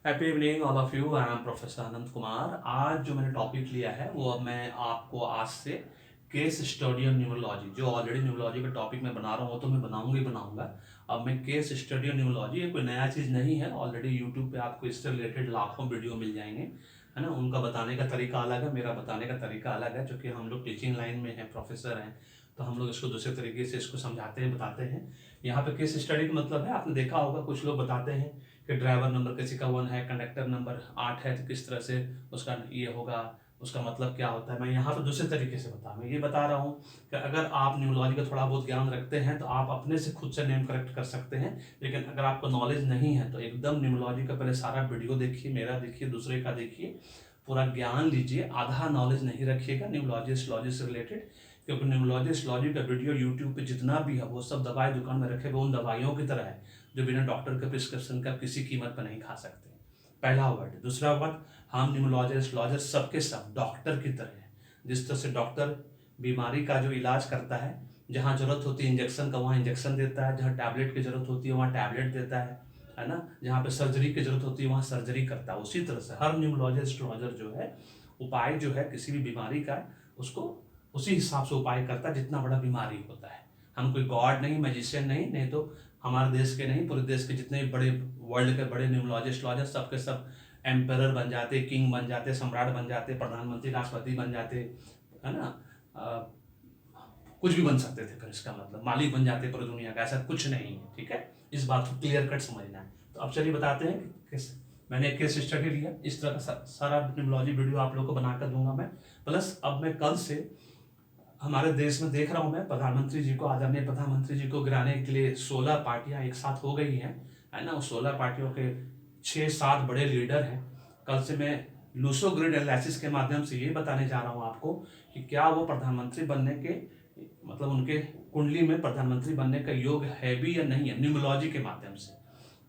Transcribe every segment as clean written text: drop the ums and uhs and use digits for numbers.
Happy evening all of you. I am professor Anant Kumar. आज जो मैंने टॉपिक लिया है वो अब मैं आपको आज से केस स्टडी ऑन न्यूमरोलॉजी, जो ऑलरेडी न्यूमरोलॉजी का टॉपिक मैं बना रहा हूँ वो तो मैं बनाऊंगा ही बनाऊंगा। अब मैं केस स्टडी ऑन न्यूमरोलॉजी, ये कोई नया चीज़ नहीं है, ऑलरेडी यूट्यूब पे आपको इससे रिलेटेड लाखों वीडियो मिल जाएंगे, है ना। उनका बताने का तरीका अलग है, मेरा बताने का तरीका अलग है, क्योंकि हम लोग टीचिंग लाइन में हैं, प्रोफेसर हैं, तो हम लोग इसको दूसरे तरीके से इसको समझाते हैं, बताते हैं। यहाँ पे केस स्टडी का मतलब है, आपने देखा होगा कुछ लोग बताते हैं कि ड्राइवर नंबर किसी का 1 है, कंडक्टर नंबर 8 है, तो किस तरह से उसका ये होगा, उसका मतलब क्या होता है। मैं यहाँ पर दूसरे तरीके से मैं ये बता रहा हूँ कि अगर आप न्यूमरोलॉजी का थोड़ा बहुत ज्ञान रखते हैं तो आप अपने से खुद से नेम करेक्ट कर सकते हैं। लेकिन अगर आपको नॉलेज नहीं है तो एकदम न्यूमरोलॉजी का पहले सारा वीडियो देखिए, मेरा देखिए, दूसरे का देखिए, पूरा ज्ञान लीजिए। आधा नॉलेज नहीं रखिएगा न्यूमरोलॉजी एस्ट्रोलॉजी से रिलेटेड, क्योंकि न्यूमरोलॉजी एस्ट्रोलॉजी का वीडियो यूट्यूब पे जितना भी है वो सब दवाई दुकान में रखे हुए उन दवाइयों की तरह है जो बिना डॉक्टर के प्रिस्क्रिप्शन का किसी कीमत पर नहीं खा सकते। पहला वर्ड। दूसरा वर्ड, हम न्यूमरोलॉजर एस्ट्रोलॉजर सबके सब डॉक्टर की तरह है। जिस तरह से डॉक्टर बीमारी का जो इलाज करता है, जहाँ जरूरत होती है इंजेक्शन का वहाँ इंजेक्शन देता है, जहाँ टैबलेट की जरूरत होती है वहाँ टैबलेट देता है ना, जहाँ पे सर्जरी की जरूरत होती है वहाँ सर्जरी करता है। उसी तरह से हर न्यूमरोलॉजर एस्ट्रोलॉजर जो है उपाय जो है किसी भी बीमारी का, उसको उसी हिसाब से उपाय करता है जितना बड़ा बीमारी होता है। हम कोई गॉड नहीं, मैजिशियन नहीं, नहीं तो हमारे देश के नहीं, पूरे देश के जितने भी बड़े वर्ल्ड के बड़े न्यूमरोलॉजिस्ट लॉजर सबके सब एम्पेरर बन जाते, किंग बन जाते, सम्राट बन जाते, प्रधानमंत्री राष्ट्रपति बन जाते, है ना। कुछ भी बन सकते थे, फिर इसका मतलब मालिक बन जाते पूरी दुनिया का। ऐसा कुछ नहीं है, ठीक है। इस बात को क्लियर कट समझना है। तो अब चलिए बताते हैं कि मैंने एक केस स्टडी लिया, इस तरह का सारा न्यूमरोलॉजी वीडियो आप लोगों को बनाकर दूंगा मैं। प्लस अब मैं कल से हमारे देश में देख रहा हूं मैं प्रधानमंत्री जी को, आदरणीय प्रधानमंत्री जी को गिराने के लिए 16 पार्टियां एक साथ हो गई हैं, है ना। उस 16 पार्टियों के 6-7 बड़े लीडर हैं। कल से मैं लूसो ग्रिड एनालिसिस के माध्यम से ये बताने जा रहा हूं आपको कि क्या वो प्रधानमंत्री बनने के, मतलब उनके कुंडली में प्रधानमंत्री बनने का योग है भी या नहीं है, न्यूमरोलॉजी के माध्यम से,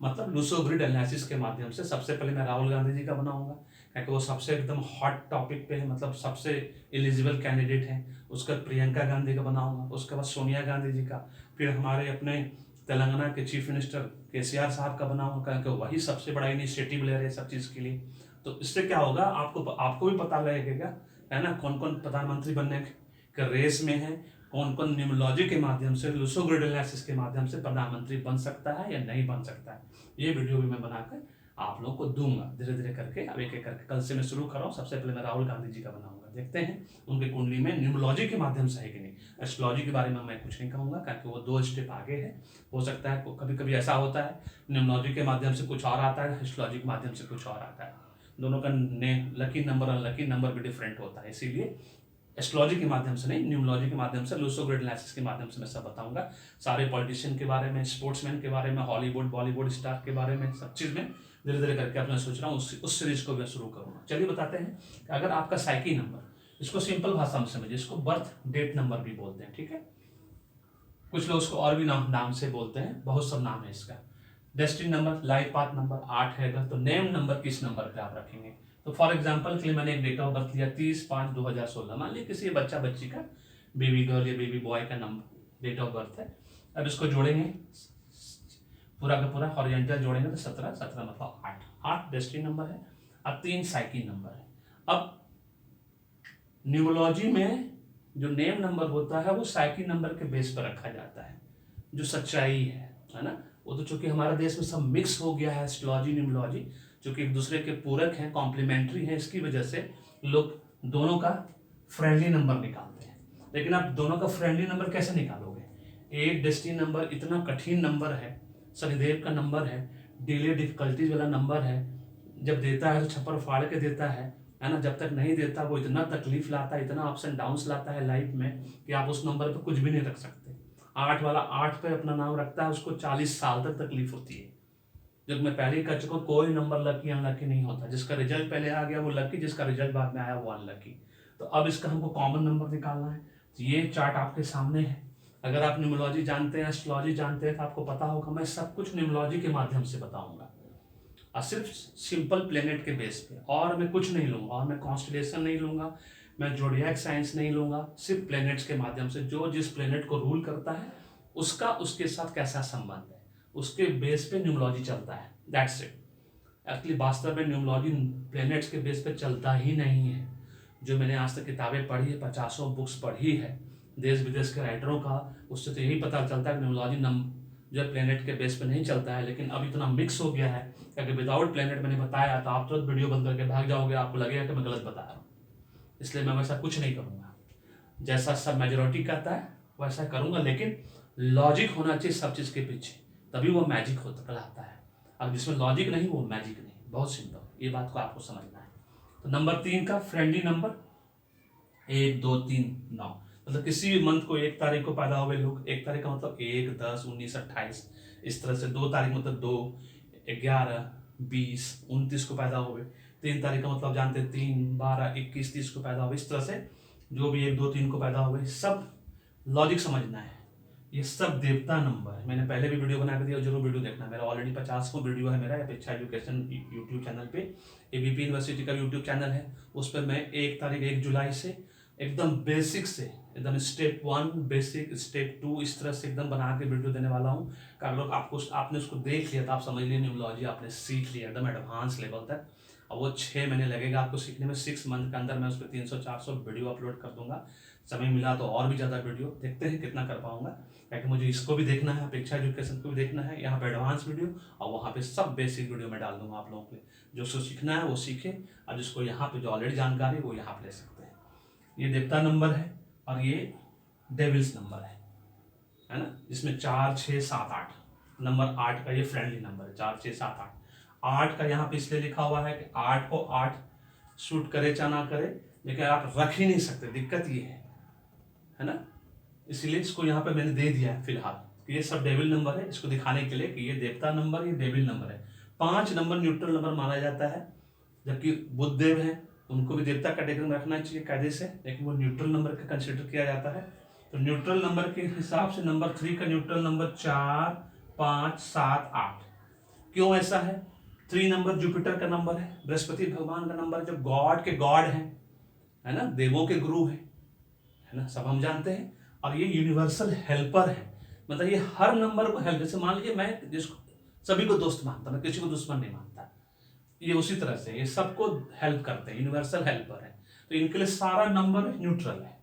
मतलब लूसो ग्रिड एनालिसिस के माध्यम से। सबसे पहले मैं राहुल गांधी जी का बनाऊंगा, क्योंकि वो सबसे एकदम हॉट टॉपिक पे है, मतलब सबसे एलिजिबल कैंडिडेट है। उसका प्रियंका गांधी का बनाऊंगा, उसके बाद सोनिया गांधी जी का, फिर हमारे अपने तेलंगाना के चीफ मिनिस्टर केसीआर साहब का बनाऊंगा, क्योंकि वही सबसे बड़ा इनिशिएटिव ले रहे हैं सब चीज़ के लिए। तो इससे क्या होगा, आपको आपको भी पता लगेगा, है ना, कौन कौन प्रधानमंत्री बनने के रेस में है, कौन कौन न्यूमरोलॉजी के माध्यम से, लूसो ग्रिड एनालिसिस के माध्यम से प्रधानमंत्री बन सकता है या नहीं बन सकता है। ये वीडियो भी मैं बनाकर आप लोगों को दूंगा धीरे धीरे करके। अब एक एक करके कल से मैं शुरू कर रहा हूँ। सबसे पहले मैं राहुल गांधी जी का बनाऊंगा, देखते हैं उनके कुंडली में न्यूमरोलॉजी के माध्यम से है कि नहीं। एस्ट्रोलॉजी के बारे में मैं कुछ नहीं कहूँगा, क्योंकि वो 2 स्टेप आगे है। हो सकता है कभी कभी ऐसा होता है न्यूमरोलॉजी के माध्यम से कुछ और आता है, एस्ट्रोलॉजी के माध्यम से कुछ और आता है। दोनों का लकी नंबर और लकी नंबर भी डिफरेंट होता है, इसीलिए एस्ट्रोलॉजी के माध्यम से नहीं, न्यूमरोलॉजी के माध्यम से, लूसो ग्रिड एनालिसिस के माध्यम से मैं सब बताऊंगा। सारे पॉलिटिशियन के बारे में, स्पोर्ट्समैन के बारे में, हॉलीवुड बॉलीवुड स्टार के बारे में, सब चीज़ में धीरे धीरे करके अब मैं सोच रहा हूँ उस सीरीज को मैं शुरू करूँगा। चलिए बताते हैं कि अगर आपका साइकी नंबर, इसको सिंपल भाषा में समझिए, इसको बर्थ डेट नंबर भी बोलते हैं, ठीक है। कुछ लोग उसको और भी नाम से बोलते हैं, बहुत सब नाम है इसका। Destiny number, life path number 8 है अगर, तो नेम नंबर किस नंबर पे आप रखेंगे। तो फॉर एग्जांपल के लिए मैंने एक डेट ऑफ बर्थ लिया 30/5/2016। मान लीजिए किसी बच्चा बच्ची का, बेबी गर्ल या बेबी बॉय का नंबर डेट ऑफ बर्थ है। अब इसको जोड़ेंगे पूरा का पूरा हॉरिजॉन्टल जोड़ेंगे तो 17 मतलब 8 डेस्टिनी नंबर है, अब 3 साइकी नंबर है। अब न्यूमरोलॉजी में जो नेम नंबर होता है वो साइकी नंबर के बेस पर रखा जाता है, जो सच्चाई है ना। वो तो चूंकि हमारे देश में सब मिक्स हो गया है, एस्ट्रोलॉजी न्यूमरोलॉजी जो कि एक दूसरे के पूरक हैं, कॉम्प्लीमेंट्री हैं, इसकी वजह से लोग दोनों का फ्रेंडली नंबर निकालते हैं। लेकिन आप दोनों का फ्रेंडली नंबर कैसे निकालोगे। एक डेस्टिनी नंबर इतना कठिन नंबर है, शनिदेव का नंबर है, डिले डिफिकल्टीज वाला नंबर है। जब देता है तो छप्पर फाड़ के देता है ना। जब तक नहीं देता वो इतना तकलीफ लाता है, इतना अप्स एंड डाउन्स लाता है लाइफ में कि आप उस नंबर पे कुछ भी नहीं रख सकते। 8 वाला 8 पे अपना नाम रखता है, उसको 40 साल तक तकलीफ होती है। जब मैं पहले ही कह चुका हूँ, कोई नंबर लकी अनलकी नहीं होता। जिसका रिजल्ट पहले आ गया वो लकी, जिसका रिजल्ट बाद में आया वो अनलकी। तो अब इसका हमको कॉमन नंबर निकालना है। तो ये चार्ट आपके सामने है। अगर आप न्यूमरोलॉजी जानते हैं, एस्ट्रोलॉजी जानते हैं, तो आपको पता होगा मैं सब कुछ न्यूमरोलॉजी के माध्यम से बताऊंगा, और सिर्फ सिंपल प्लेनेट के बेस पे। और मैं कुछ नहीं लूंगा, और मैं कॉन्स्टलेशन नहीं लूंगा, मैं जोडियाक साइंस नहीं लूंगा। सिर्फ प्लेनेट्स के माध्यम से जो जिस प्लेनेट को रूल करता है उसका उसके साथ कैसा संबंध है, उसके बेस पे न्यूमरोलॉजी चलता है, दैट्स इट। एक्चुअली वास्तव में न्यूमरोलॉजी प्लैनेट्स के बेस पे चलता ही नहीं है। जो मैंने आज तक किताबें पढ़ी है, 50 बुक्स पढ़ी है देश विदेश के राइटरों का, उससे तो यही पता चलता है कि न्यूमरोलॉजी जो है प्लैनेट के बेस पे नहीं चलता है। लेकिन अब इतना मिक्स हो गया है कि अगर विदाउट प्लैनेट मैंने बताया तो आप तुरंत वीडियो बंद करके भाग जाओगे, आपको लगेगा कि मैं गलत बता रहा हूँ। इसलिए मैं वैसा कुछ नहीं करूँगा, जैसा सब मेजोरिटी कहता है वैसा करूँगा, लेकिन लॉजिक होना चाहिए सब चीज़ के पीछे, तभी वो मैजिक होता कहलाता है। अब जिसमें लॉजिक नहीं वो मैजिक नहीं। बहुत सिंपल, ये बात को आपको समझना है। तो नंबर 3 का फ्रेंडली नंबर 1, 2, 3, 9, मतलब किसी भी मंथ को 1 तारीख को पैदा हुए लोग, 1 तारीख का मतलब 1, 10, 19, 28, इस तरह से 2 तारीख मतलब 2, 11, 20, 29 को पैदा हुए, 3 तारीख का मतलब जानते हैं 3, 12, 21, 30 को पैदा हुए, इस तरह से जो भी 1, 2, 3 को पैदा हुए, सब लॉजिक समझना है। ये सब देवता नंबर है। मैंने पहले भी वीडियो बना के दिया, जरूर वीडियो देखना। मेरा ऑलरेडी 50वां वीडियो है मेरा अपेक्षा एजुकेशन यूट्यूब चैनल पे, एबीपी यूनिवर्सिटी का यूट्यूब चैनल है, उस पर मैं 1 तारीख 1 जुलाई से एकदम बेसिक से एकदम स्टेप 1 बेसिक, स्टेप 2, इस तरह से एकदम बना के वीडियो देने वाला हूँ। अगर आपको आपने उसको देख लिया तो आप समझ लिए न्यूमरोलॉजी आपने सीख लिया एकदम एडवांस लेवल तक। और वो 6 महीने लगेगा आपको सीखने में, 6 मंथ के अंदर मैं उस पर 300-400 वीडियो अपलोड कर दूंगा। समय मिला तो और भी ज़्यादा वीडियो, देखते हैं कितना कर पाऊंगा, क्योंकि मुझे इसको भी देखना है, अपेक्षा एजुकेशन को भी देखना है। यहाँ पे एडवांस वीडियो और वहाँ पे सब बेसिक वीडियो में डाल दूंगा आप लोगों के लिए। जो उसको सीखना है वो सीखे, और जिसको यहाँ पे जो ऑलरेडी जानकारी है वो यहाँ पे ले सकते हैं। ये देवता नंबर है और ये डेविल्स नंबर है ना, जिसमें 4, 6, 7, 8, नंबर 8 का ये फ्रेंडली नंबर है। 4, 6, 7, 8, 8 का यहाँ पे इसलिए लिखा हुआ है कि 8 को 8 शूट करे चाहे ना करे, लेकिन आप रख ही नहीं सकते, दिक्कत ये है ना। इसलिए इसको यहाँ पे मैंने दे दिया है फिलहाल। ये सब डेविल नंबर है, इसको दिखाने के लिए कि ये देवता नंबर, ये डेविल नंबर है। 5 नंबर न्यूट्रल नंबर माना जाता है, जबकि बुध देव है उनको भी देवता कैटेगरी में रखना चाहिए कायदे से, लेकिन वो न्यूट्रल नंबर का कंसिडर किया जाता है। तो न्यूट्रल नंबर के हिसाब से नंबर 3 का न्यूट्रल नंबर 4, 5, 7, 8। क्यों ऐसा है? 3 नंबर जुपिटर का नंबर है, बृहस्पति भगवान का नंबर, जो गॉड के गॉड है ना, देवों के गुरु है ना, सब हम जानते हैं। और ये यूनिवर्सल हेल्पर है, मतलब ये हर नंबर को हेल्प, जैसे मान लीजिए मैं जिसको सभी को दोस्त मानता, मैं किसी को दुश्मन नहीं मानता, ये उसी तरह से ये सबको हेल्प करते हैं, यूनिवर्सल हेल्पर है। तो इनके लिए सारा नंबर न्यूट्रल है।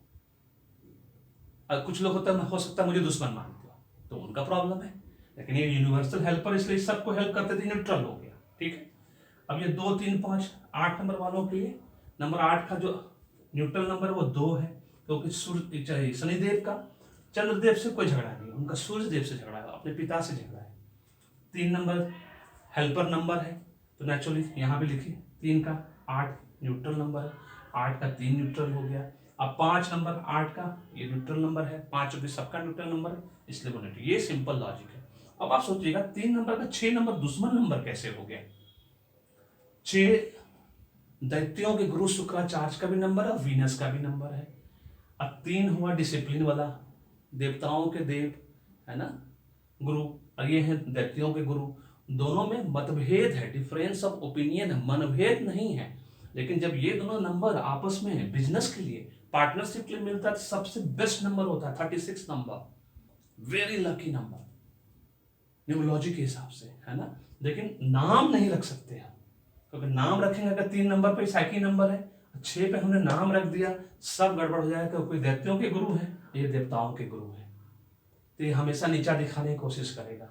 और कुछ लोग हो सकता है मुझे दुश्मन मानते हो, तो उनका प्रॉब्लम है, लेकिन ये यूनिवर्सल हेल्पर इसलिए सबको हेल्प करते थे, न्यूट्रल हो गया। ठीक है, अब ये 2, 3, 5, 8 नंबर वालों के लिए नंबर 8 का जो न्यूट्रल नंबर वो 2 है, क्योंकि सूर्य शनिदेव का चंद्रदेव से कोई झगड़ा नहीं, उनका सूर्य देव से झगड़ा है, अपने पिता से झगड़ा है। 3 नंबर हेल्पर नंबर है, तो नेचुरली यहाँ भी लिखिए 3 का 8 न्यूट्रल नंबर है, 8 का 3 न्यूट्रल हो गया। अब 5 नंबर 8 का ये न्यूट्रल नंबर है, 5 भी सबका न्यूट्रल नंबर है, इसलिए वो न्यूट्रल। ये सिंपल लॉजिक है। अब आप सोचिएगा 3 नंबर का 6 नंबर दुश्मन नंबर कैसे हो गया? 6 दैत्यों के गुरु शुक्राचार्य का भी नंबर है, वीनस का भी नंबर है। अब 3 हुआ डिसिप्लिन वाला, देवताओं के देव है ना गुरु, और ये है दैत्यों के गुरु। दोनों में मतभेद है, डिफरेंस ऑफ ओपिनियन है, मनभेद नहीं है। लेकिन जब ये दोनों नंबर आपस में बिजनेस के लिए, पार्टनरशिप के लिए मिलता है, तो सबसे बेस्ट नंबर होता है 36 number, very lucky number numerology के हिसाब से, है ना। लेकिन नाम नहीं रख सकते हम, क्योंकि नाम रखेंगे अगर 3 नंबर पे साइकी नंबर है, 6 पे हमने नाम रख दिया, सब गड़बड़ हो जाएगा। कोई दैत्यों के गुरु है, ये देवताओं के गुरु है, तो ये हमेशा नीचा दिखाने की कोशिश करेगा।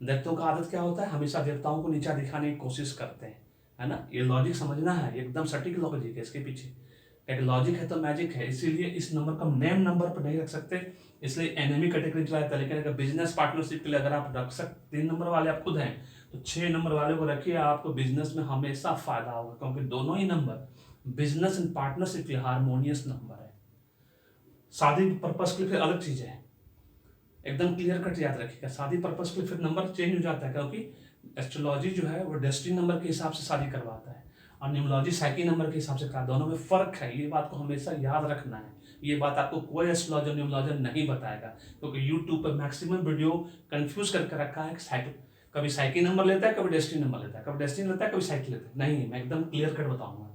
दैत्यों का आदत क्या होता है? हमेशा देवताओं को नीचा दिखाने की कोशिश करते हैं, है ना। ये लॉजिक समझना है, एकदम सटीक लॉजिक है इसके पीछे। एक लॉजिक है तो मैजिक है, इसीलिए इस नंबर का नेम नंबर पर नहीं रख सकते, इसलिए एनिमी कैटेगरी चला जाता है। लेकिन अगर बिजनेस पार्टनरशिप के लिए अगर आप रख सकते, 3 नंबर वाले आप खुद हैं, तो 6 नंबर वाले को रखिए, आपको बिजनेस में हमेशा फायदा होगा, क्योंकि दोनों ही नंबर बिजनेस एंड पार्टनरशिप के हारमोनियस नंबर है। शादी पर्पस के लिए फिर अलग चीज है, एकदम क्लियर कट याद रखिएगा। शादी पर्पस के लिए फिर नंबर चेंज हो जाता है, क्योंकि एस्ट्रोलॉजी जो है वो डेस्टिनी नंबर के हिसाब से शादी करवाता है, और न्यूमरोलॉजी साइकी नंबर के हिसाब से करवाता है। दोनों में फर्क है, ये बात को हमेशा याद रखना है। ये बात आपको कोई एस्ट्रोलॉजर न्यूमरोलॉजर नहीं बताएगा, क्योंकि यूट्यूब पर मैक्सिमम वीडियो कंफ्यूज करके रखा है। कभी साइकी नंबर लेता है, कभी डेस्टिनी नंबर लेता है, कभी डेस्टिनी लेता है, कभी साइकी लेता है। नहीं, मैं एकदम क्लियर कट बताऊंगा।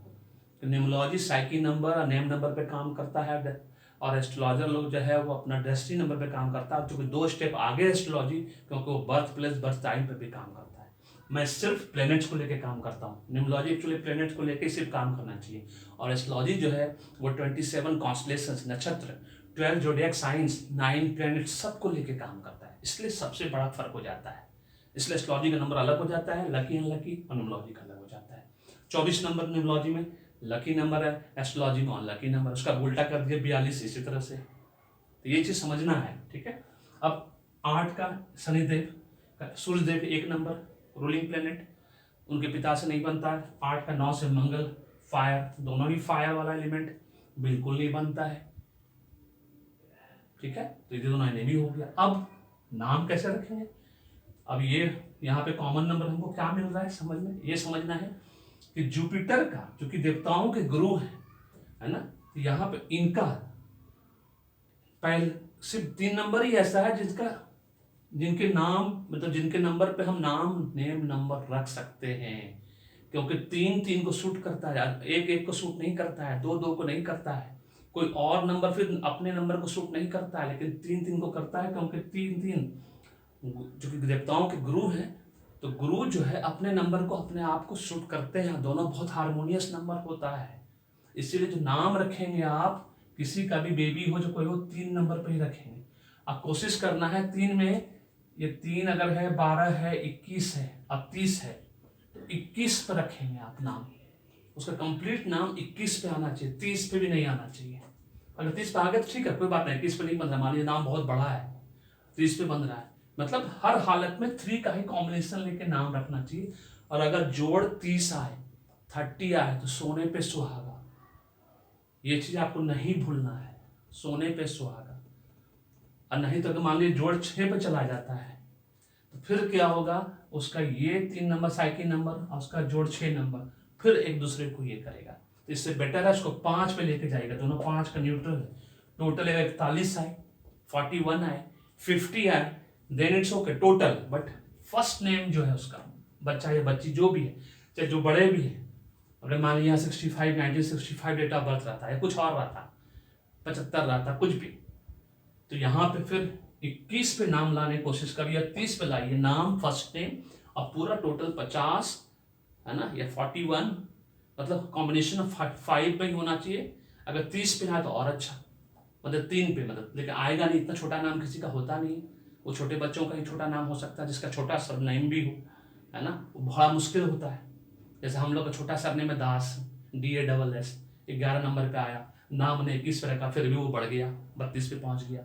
न्यूमरोलॉजी साइकी नंबर और नेम नंबर पे काम करता है, और एस्ट्रोलॉजर लोग जो है वो अपना डेस्टिनी नंबर पे काम करता है, क्योंकि 2 स्टेप आगे एस्ट्रोलॉजी, क्योंकि वो बर्थ प्लेस बर्थ टाइम पे भी काम करता है। मैं सिर्फ प्लैनेट्स को लेके काम करता हूँ। न्यूमरोलॉजी एक्चुअली प्लैनेट्स को लेके सिर्फ काम करना चाहिए। और एस्ट्रोलॉजी जो है वो 27 कॉन्स्टलेशंस, नक्षत्र, 12 जोडियक साइंस, 9 प्लैनेट्स, सबको लेके काम करता है, इसलिए सबसे बड़ा फर्क हो जाता है। इसलिए एस्ट्रोलॉजी का नंबर अलग हो जाता है, लकी अनलकी, और न्यूमरोलॉजी का अलग हो जाता है। 24 नंबर न्यूमरोलॉजी में लकी नंबर है, एस्ट्रोलॉजी में अनलकी नंबर, उसका उल्टा कर दिया 42, इसी तरह से। तो ये चीज समझना है, ठीक है। अब 8 का Shanidev, Suryadev 1 number ruling planet, उनके पिता से नहीं बनता है। 8 का 9 से मंगल, फायर, दोनों ही फायर वाला एलिमेंट, बिल्कुल नहीं बनता है, ठीक है। तो ये दोनों एनिमी हो गया। अब नाम कैसे रखेंगे? अब ये यहाँ पे कॉमन नंबर हमको क्या मिल रहा है समझ में, ये समझना है कि जुपिटर का, जो कि देवताओं के गुरु है ना, तो यहाँ पे इनका पहले सिर्फ 3 नंबर ही ऐसा है जिनके नाम, मतलब जिनके नंबर पे हम नाम, नेम, नंबर रख सकते हैं, क्योंकि 3 को सूट करता है, 1 को सूट नहीं करता है, 2 को नहीं करता है, कोई और नंबर फिर अपने नंबर को सूट नहीं करता है, लेकिन 3 को करता है, क्योंकि 3 जो कि देवताओं के गुरु हैं, तो गुरु जो है अपने नंबर को, अपने आप को सूट करते हैं, दोनों बहुत हारमोनियस नंबर होता है। इसीलिए जो नाम रखेंगे आप, किसी का भी बेबी हो जो कोई हो, 3 नंबर पे ही रखेंगे। अब कोशिश करना है 3 में, ये 3 अगर है, 12 है, 21 है, अब 30 है, तो 21 पे रखेंगे आप नाम। उसका कंप्लीट नाम 21 पे आना चाहिए, 30 पे भी नहीं आना चाहिए। अगर 30 पे आ गया तो ठीक है, कोई बात नहीं, 21 पे नहीं बन रहा, मान लीजिए नाम बहुत बड़ा है, 30 पे बन रहा है, मतलब हर हालत में 3 का ही कॉम्बिनेशन लेके नाम रखना चाहिए। और अगर जोड़ 30 आए, 30 आए, तो सोने पे सुहागा, ये चीज आपको नहीं भूलना है, सोने पे सुहागा। और नहीं तो अगर मान लीजिए जोड़ 6 पे चला जाता है, तो फिर क्या होगा, उसका ये 3 नंबर साइकिल नंबर और उसका जोड़ 6 नंबर फिर एक दूसरे को ये करेगा। तो इससे बेटर है उसको 5 पे लेके जाएगा, दोनों 5 का न्यूट्रल है, टोटल 41 आए, 41 आए, 50 आए, then it's okay total. But first name जो है उसका, बच्चा या बच्ची जो भी है, चाहे जो बड़े भी है, अगर मान लिया 65, 1965 डेट ऑफ बर्थ रहता है, कुछ और रहता, 75 रहता, कुछ भी, तो यहाँ पे फिर 21 पे नाम लाने की कोशिश करिए, 30 पे लाइए नाम, फर्स्ट नेम, और पूरा टोटल 50 है ना, या 41, मतलब कॉम्बिनेशन ऑफ 5 पे ही होना चाहिए। अगर 30 पे आए तो और अच्छा, मतलब 3 पे, मतलब लेकिन आएगा नहीं, इतना छोटा नाम किसी का होता नहीं, वो छोटे बच्चों का ही छोटा नाम हो सकता है, जिसका छोटा सरनेम भी हो, है ना, वो बड़ा मुश्किल होता है। जैसे हम लोग का छोटा सरनेम है दास, DASS, 11 नंबर पे आया, नाम ने 21 पे रखा, फिर भी वो बढ़ गया, 32 पे पहुंच गया।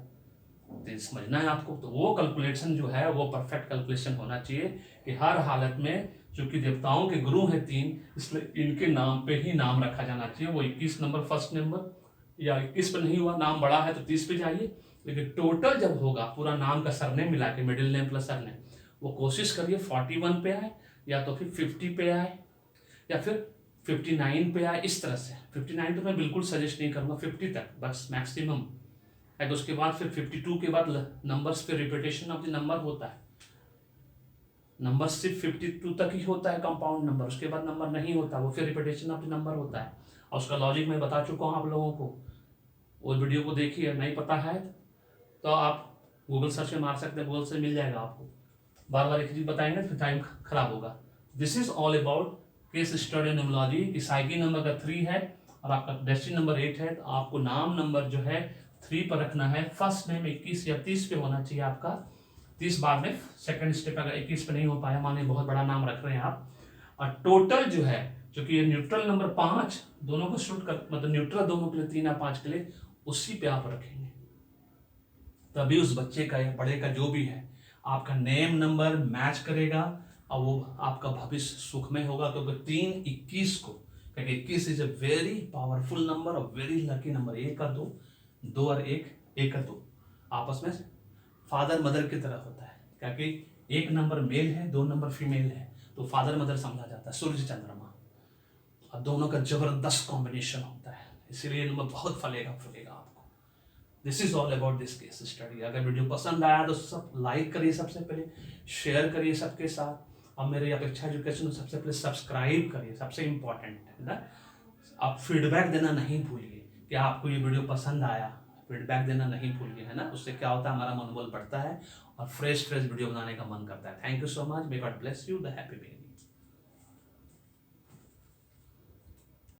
तो समझना है आपको, तो वो कैलकुलेशन जो है वो परफेक्ट कैलकुलेशन होना चाहिए कि हर हालत में, चूंकि देवताओं के गुरु हैं 3, इसलिए इनके नाम पे ही नाम रखा जाना चाहिए। वो 21 नंबर फर्स्ट नंबर, या 21 पे नहीं हुआ, नाम बड़ा है तो 30 पे जाइए, लेकिन टोटल जब होगा पूरा नाम का सरनेम मिला के, मिडिल नेम प्लस सरनेम, वो कोशिश करिए 41 पे आए, या तो फिर 50 पे आए, या फिर 59 पे आए, इस तरह से। 59 तो मैं बिल्कुल सजेस्ट नहीं करूंगा, 50 तक बस मैक्सिमम है। तो उसके बाद फिर 52 के बाद नंबर्स पे रिपीटेशन ऑफ द नंबर होता है, नंबर सिर्फ 52 तक ही होता है कंपाउंड नंबर, उसके बाद नंबर नहीं होता, वो फिर रिपीटेशन ऑफ द नंबर होता है। और उसका लॉजिक मैं बता चुका हूँ आप लोगों को, वो वीडियो को देखिए, नहीं पता है तो आप गूगल सर्च में मार सकते हैं, गूगल से मिल जाएगा आपको। बार बार एक चीज बताएंगे फिर टाइम खराब होगा। This is all about case study numerology की। साइकिल नंबर का 3 है और आपका डेस्टिनी नंबर 8 है, तो आपको नाम नंबर जो है 3 पर रखना है। फर्स्ट नेम 21 या 30 पे होना चाहिए आपका, 30 बाद में सेकंड स्टेप। अगर 21 पे नहीं हो पाया, माने बहुत बड़ा नाम रख रहे हैं आप, और टोटल जो है, क्योंकि ये न्यूट्रल नंबर 5 दोनों को शूट कर, मतलब न्यूट्रल दोनों के लिए 3 या 5 के लिए, उसी पे आप रखेंगे, तभी उस बच्चे का या बड़े का जो भी है, आपका नेम नंबर मैच करेगा और वो आपका भविष्य सुखमय होगा। क्योंकि 3 21 को, क्योंकि 21 is a very powerful number और वेरी लकी नंबर। 1 और 2, 2 और 1, 1 और 2 आपस में फादर मदर की तरह होता है, क्योंकि 1 नंबर मेल है, 2 नंबर फीमेल है, तो फादर मदर समझा जाता है, सूर्य चंद्रमा, और दोनों का जबरदस्त कॉम्बिनेशन होता है, इसीलिए नंबर बहुत फलेगा फूलेगा आपको। This is all about this case study. अगर वीडियो पसंद आया तो सब लाइक करिए, सबसे पहले शेयर करिए सबके साथ, और मेरे अपेक्षा एजुकेशन सबसे पहले सब्सक्राइब करिए, सबसे इंपॉर्टेंट है ना। आप फीडबैक देना नहीं भूलिए कि आपको ये वीडियो पसंद आया, फीडबैक देना नहीं भूलिए, है ना। उससे क्या होता है, हमारा मनोबल बढ़ता है और फ्रेश वीडियो बनाने का मन करता है। Thank you so much, may God bless you, the happy being.